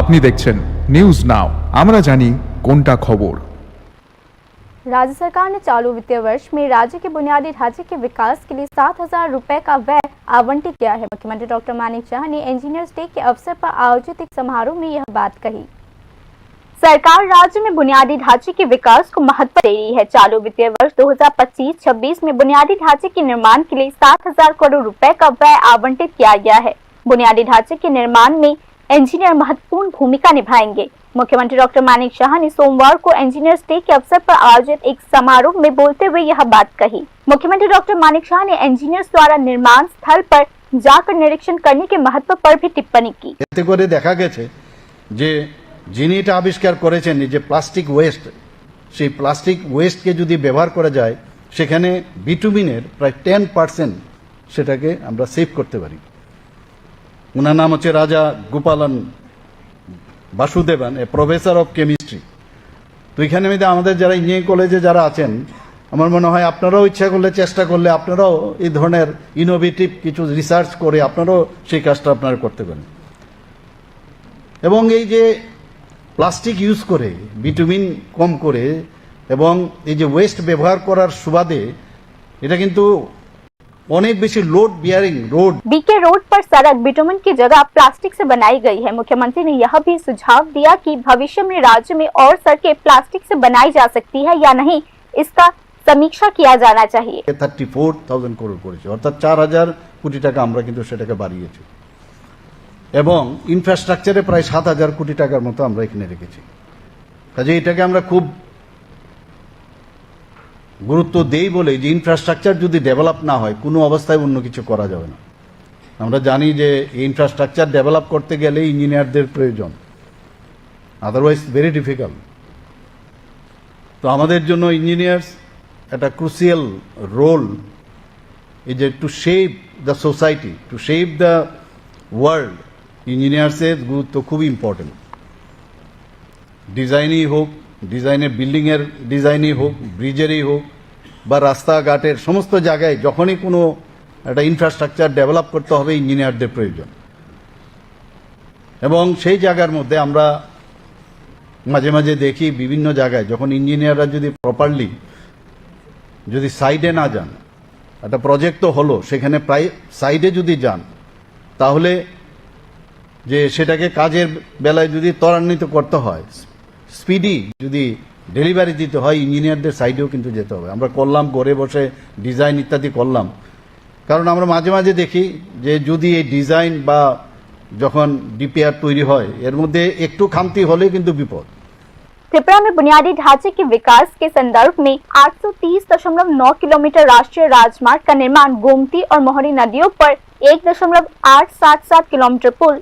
আপনি দেখছেন news now আমরা জানি কোনটা খবর। राज्य सरकार ने चालू वित्तीय वर्ष में राज्य के बुनियादी ढांचे के विकास के लिए 7,000 रुपए का व्यय आवंटित किया है। मुख्यमंत्री डॉक्टर मानिक शाह ने इंजीनियर्स डे के अवसर पर आयोजित एक समारोह में यह बात कही। सरकार राज्य में बुनियादी ढांचे के विकास को महत्व दे रही है। चालू वित्तीय वर्ष 2025-26 में बुनियादी ढांचे के निर्माण के लिए 7,000 करोड़ रुपए का व्यय आवंटित किया गया है। बुनियादी ढांचे के निर्माण में इंजीनियर महत्वपूर्ण भूमिका निभाएंगे। मुख्यमंत्री डॉक्टर मानिक शाह ने सोमवार को इंजीनियर्स डे के अवसर पर आयोजित एक समारोह में बोलते हुए यह बात कही। मुख्यमंत्री डॉक्टर मानिक शाह ने इंजीनियर्स द्वारा निर्माण स्थल पर जाकर निरीक्षण करने के महत्व पर भी टिप्पणी की। এতে করে দেখা গেছে যে যিনি এটা আবিষ্কার করেছেন যে প্লাস্টিক ওয়েস্ট, সেই প্লাস্টিক ওয়েস্টকে যদি ব্যবহার করা যায় সেখানে বিটুমিনের প্রায় 10% সেটাকে আমরা সেভ করতে পারি। ওনার নাম হচ্ছে Raja Gopalan Vasudevan, a professor of chemistry. তো এখানে আমাদের যারা ইঞ্জিনিয়ারিং কলেজে যারা আছেন, আমার মনে হয় আপনারাও ইচ্ছা করলে চেষ্টা করলে আপনারাও এই ধরনের ইনোভেটিভ কিছু রিসার্চ করে আপনারাও সেই কাজটা আপনারা করতে পারেন। এবং এই যে প্লাস্টিক ইউজ করে বিটুমিন কম করে এবং এই যে ওয়েস্ট ব্যবহার করার সুবাদে এটা কিন্তু অনেক বেশি লোড বিয়ারিং रोड बीके रोड पर सड़क बिटुमिन की जगह प्लास्टिक से बनाई गई है। मुख्यमंत्री ने यह भी सुझाव दिया कि भविष्य में राज्य में और सड़कें प्लास्टिक से बनाई जा सकती है या नहीं, इसका समीक्षा किया जाना चाहिए। 34,000 करोड़ করেছে, অর্থাৎ 4,000 কোটি টাকা আমরা কিন্তু সেটাকে বাড়িয়েছি এবং ইনফ্রাস্ট্রাকচারে প্রায় 7,000 কোটি টাকার মতো আমরা এখানে রেখেছি। কাজে এটাকে আমরা খুব গুরুত্ব দেই বলে যে ইনফ্রাস্ট্রাকচার যদি ডেভেলপ না হয় কোনো অবস্থায় অন্য কিছু করা যাবে না। আমরা জানি যে এই ইনফ্রাস্ট্রাকচার ডেভেলপ করতে গেলে ইঞ্জিনিয়ারদের প্রয়োজন, আদারওয়াইজ ভেরি ডিফিকাল্ট। তো আমাদের জন্য ইঞ্জিনিয়ার্স একটা ক্রুশিয়াল রোল, এই যে to shape the society, to shape the world, ইঞ্জিনিয়ার্সের গুরুত্ব খুব ইম্পর্টেন্ট। ডিজাইনই হোক, ডিজাইনের বিল্ডিংয়ের ডিজাইনই হোক, ব্রিজেরই হোক বা রাস্তাঘাটের সমস্ত জায়গায় যখনই কোনো একটা ইনফ্রাস্ট্রাকচার ডেভেলপ করতে হবে ইঞ্জিনিয়ারদের প্রয়োজন। এবং সেই জায়গার মধ্যে আমরা মাঝে মাঝে দেখি বিভিন্ন জায়গায় যখন ইঞ্জিনিয়াররা যদি প্রপারলি যদি সাইডে না যান, একটা প্রজেক্ট তো হলো, সেখানে প্রায় সাইডে যদি যান তাহলে যে সেটাকে কাজের বেলায় যদি ত্বরান্বিত করতে হয়, স্পিডি যদি ডেলিভারি দিতে হয়, ইঞ্জিনিয়ারদের সাইডেও কিন্তু যেতে হবে। আমরা করলাম ঘরে বসে ডিজাইন ইত্যাদি করলাম, কারণ আমরা মাঝে মাঝে দেখি যে যদি এই ডিজাইন বা যখন ডিপিআর তৈরি হয় এর মধ্যে একটু খামতি হলে কিন্তু বিপদ। त्रिपुरा में बुनियादी ढांचे के विकास के संदर्भ में 830.9 किलोमीटर राष्ट्रीय राजमार्ग का निर्माण, गोमती और मोहरी नदियों पर 1.877 किलोमीटर पुल,